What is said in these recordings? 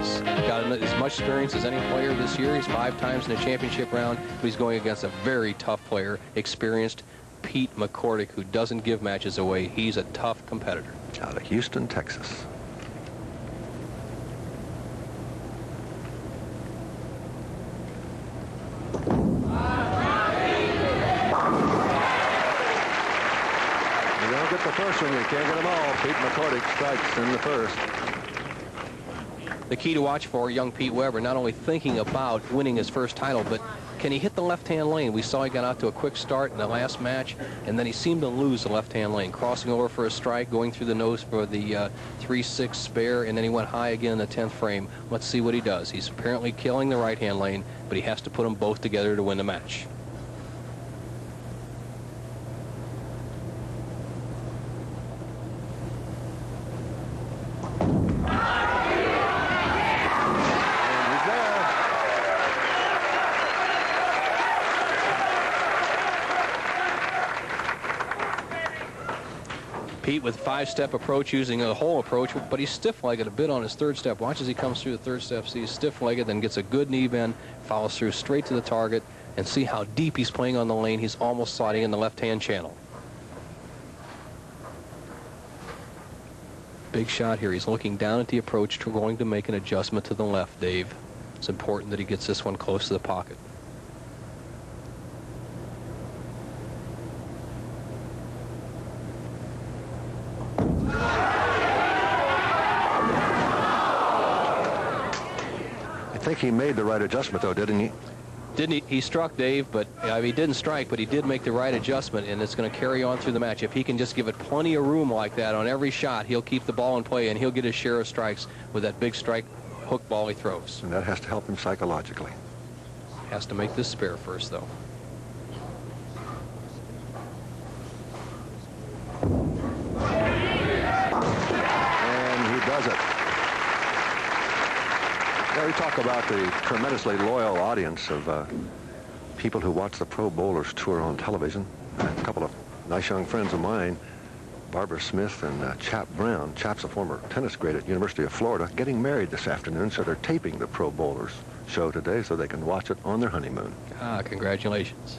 He's got as much experience as any player this year. He's 5 times in the championship round, but he's going against a very tough player, experienced Pete McCordic, who doesn't give matches away. He's a tough competitor. Out of Houston, Texas. The first one, you can't get them all. Pete McCordic strikes in the first. The key to watch for young Pete Weber, not only thinking about winning his first title, but can he hit the left-hand lane? We saw he got out to a quick start in the last match, and then he seemed to lose the left-hand lane, crossing over for a strike, going through the nose for the 3-6 spare, and then he went high again in the 10th frame. Let's see what he does. He's apparently killing the right-hand lane, but he has to put them both together to win the match. Pete with 5-step approach, using a whole approach, but he's stiff-legged a bit on his 3rd step. Watch as he comes through the 3rd step, see he's stiff-legged, then gets a good knee bend, follows through straight to the target, and see how deep he's playing on the lane. He's almost sliding in the left-hand channel. Big shot here. He's looking down at the approach, going to make an adjustment to the left, Dave. It's important that he gets this one close to the pocket. I think he made the right adjustment, though, didn't he? Didn't he? He struck, Dave, but he didn't strike, but he did make the right adjustment, and it's going to carry on through the match. If he can just give it plenty of room like that on every shot, he'll keep the ball in play, and he'll get his share of strikes with that big strike hook ball he throws. And that has to help him psychologically. Has to make this spare first, though. And he does it. Yeah, we talk about the tremendously loyal audience of people who watch the Pro Bowlers Tour on television. A couple of nice young friends of mine, Barbara Smith and Chap Brown. Chap's a former tennis great at University of Florida, getting married this afternoon, so they're taping the Pro Bowlers show today so they can watch it on their honeymoon. Ah, congratulations.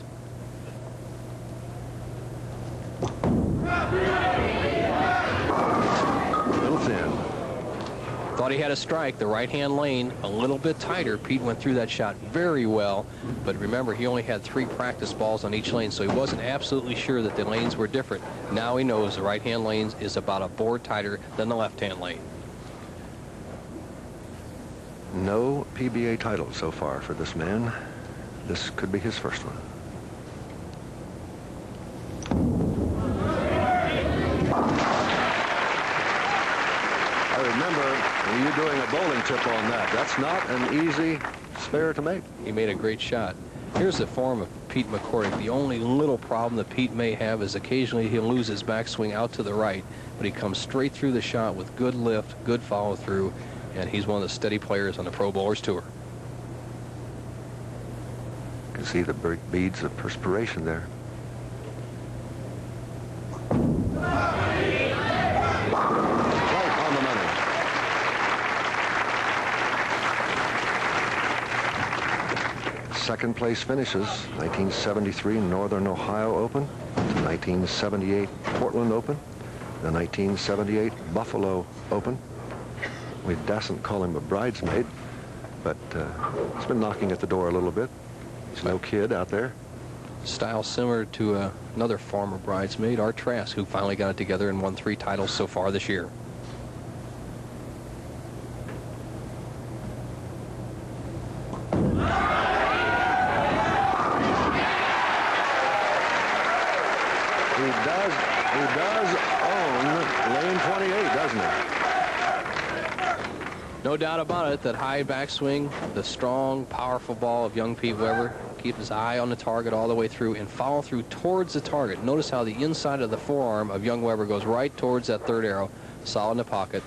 Little thin. Thought he had a strike. The right-hand lane a little bit tighter. Pete went through that shot very well, but remember, he only had 3 practice balls on each lane, so he wasn't absolutely sure that the lanes were different. Now he knows the right-hand lane is about a board tighter than the left-hand lane. No PBA title so far for this man. This could be his first one. You're doing a bowling tip on that. That's not an easy spare to make. He made a great shot. Here's the form of Pete McCordic. The only little problem that Pete may have is occasionally he'll lose his backswing out to the right, but he comes straight through the shot with good lift, good follow through, and he's one of the steady players on the Pro Bowlers Tour. You can see the big beads of perspiration there. Second place finishes 1973 Northern Ohio Open, 1978 Portland Open, the 1978 Buffalo Open. We dasn't call him a bridesmaid, but he's been knocking at the door a little bit. He's no kid out there. Style similar to another former bridesmaid, Art Trask, who finally got it together and won 3 titles so far this year. He does own lane 28, doesn't he? No doubt about it, that high backswing, the strong, powerful ball of young Pete Weber, keep his eye on the target all the way through and follow through towards the target. Notice how the inside of the forearm of young Weber goes right towards that 3rd arrow, solid in the pocket.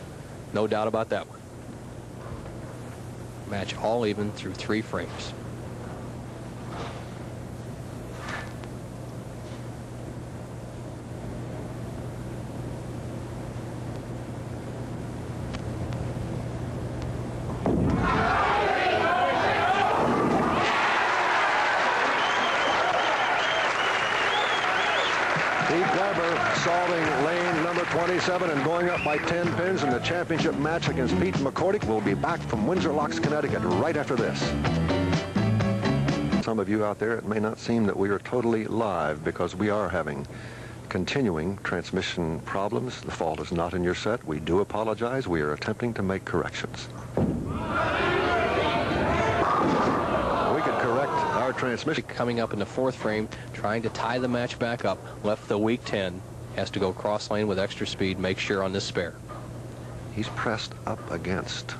No doubt about that one. Match all even through 3 frames. 47 and going up by 10 pins in the championship match against Pete McCordic. We'll be back from Windsor Locks, Connecticut right after this. Some of you out there, it may not seem that we are totally live because we are having continuing transmission problems. The fault is not in your set. We do apologize. We are attempting to make corrections. We could correct our transmission. Coming up in the fourth frame, trying to tie the match back up, left the weak 10. Has to go cross lane with extra speed, make sure on this spare. He's pressed up against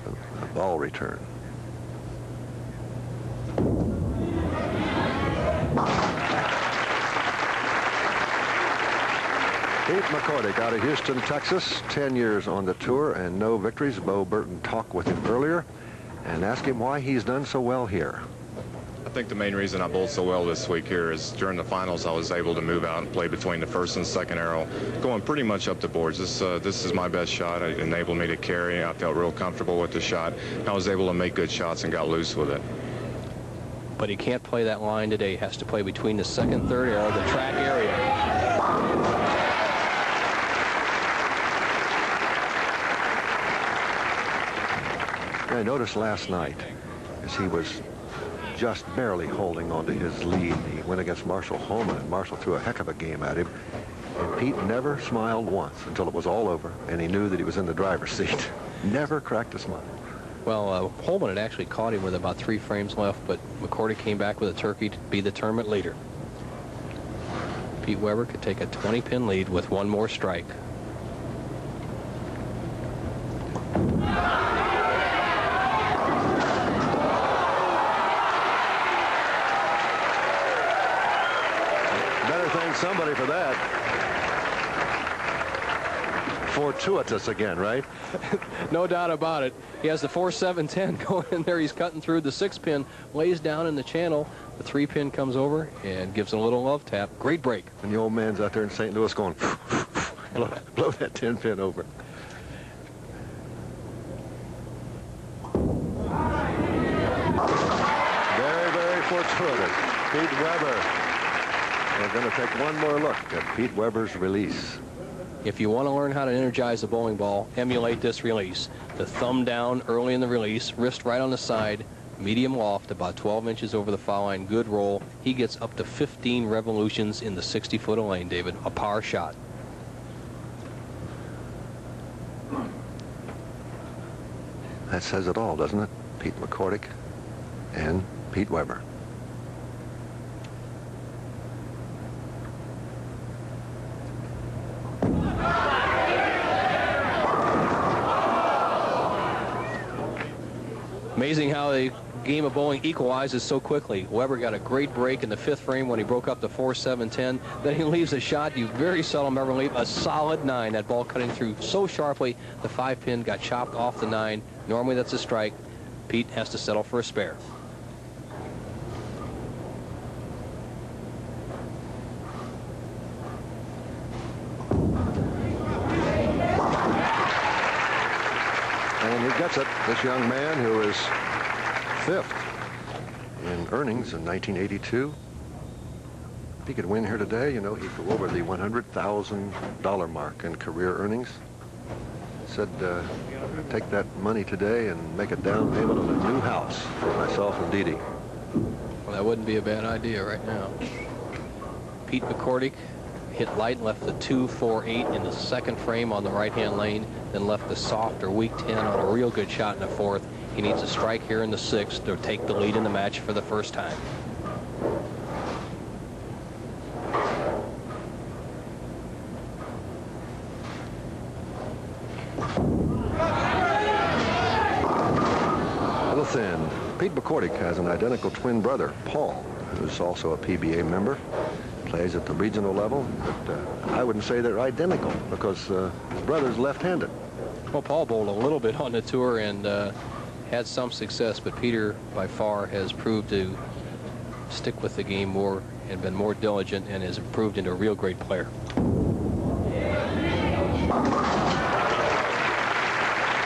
the ball return. Pete McCordic out of Houston, Texas, 10 years on the tour and no victories. Bo Burton talked with him earlier and asked him why he's done so well here. I think the main reason I bowled so well this week here is during the finals I was able to move out and play between the first and second arrow, going pretty much up the boards. This is my best shot. It enabled me to carry. I felt real comfortable with the shot. I was able to make good shots and got loose with it. But he can't play that line today. He has to play between the second, third arrow, the track area. I noticed last night as he was just barely holding on to his lead. He went against Marshall Holman, and Marshall threw a heck of a game at him. And Pete never smiled once until it was all over, and he knew that he was in the driver's seat. Never cracked a smile. Well, Holman had actually caught him with about 3 frames left, but McCordic came back with a turkey to be the tournament leader. Pete Weber could take a 20-pin lead with one more strike. Somebody for that. Fortuitous again, right? No doubt about it. He has the 4-7-10 going in there. He's cutting through the 6-pin, lays down in the channel. The 3-pin comes over and gives a little love tap. Great break. And the old man's out there in St. Louis going, blow that 10-pin over. Very, very fortuitous. Pete Weber. We're going to take one more look at Pete Weber's release. If you want to learn how to energize the bowling ball, emulate this release. The thumb down early in the release, wrist right on the side, medium loft, about 12 inches over the foul line, good roll. He gets up to 15 revolutions in the 60-foot of lane, David. A power shot. That says it all, doesn't it? Pete McCordic and Pete Weber. Amazing how the game of bowling equalizes so quickly. Weber got a great break in the 5th frame when he broke up the 4-7-10. Then he leaves a shot you very seldom ever leave, a solid 9. That ball cutting through so sharply, the 5-pin got chopped off the 9. Normally that's a strike. Pete has to settle for a spare. And he gets it, this young man who is 5th in earnings in 1982. If he could win here today, you know, he'd go over the $100,000 mark in career earnings. Said, take that money today and make a down payment on a new house for myself and DeeDee. Well, that wouldn't be a bad idea right now. Pete McCordic hit light, left the 2-4-8 in the 2nd frame on the right-hand lane, then left the soft or weak 10 on a real good shot in the 4th. He needs a strike here in the 6th to take the lead in the match for the first time. A little thin. Pete McCordic has an identical twin brother, Paul, who's also a PBA member. Plays at the regional level, but I wouldn't say they're identical because his brother's left-handed. Well, Paul bowled a little bit on the tour and had some success, but Peter by far has proved to stick with the game more and been more diligent and has improved into a real great player.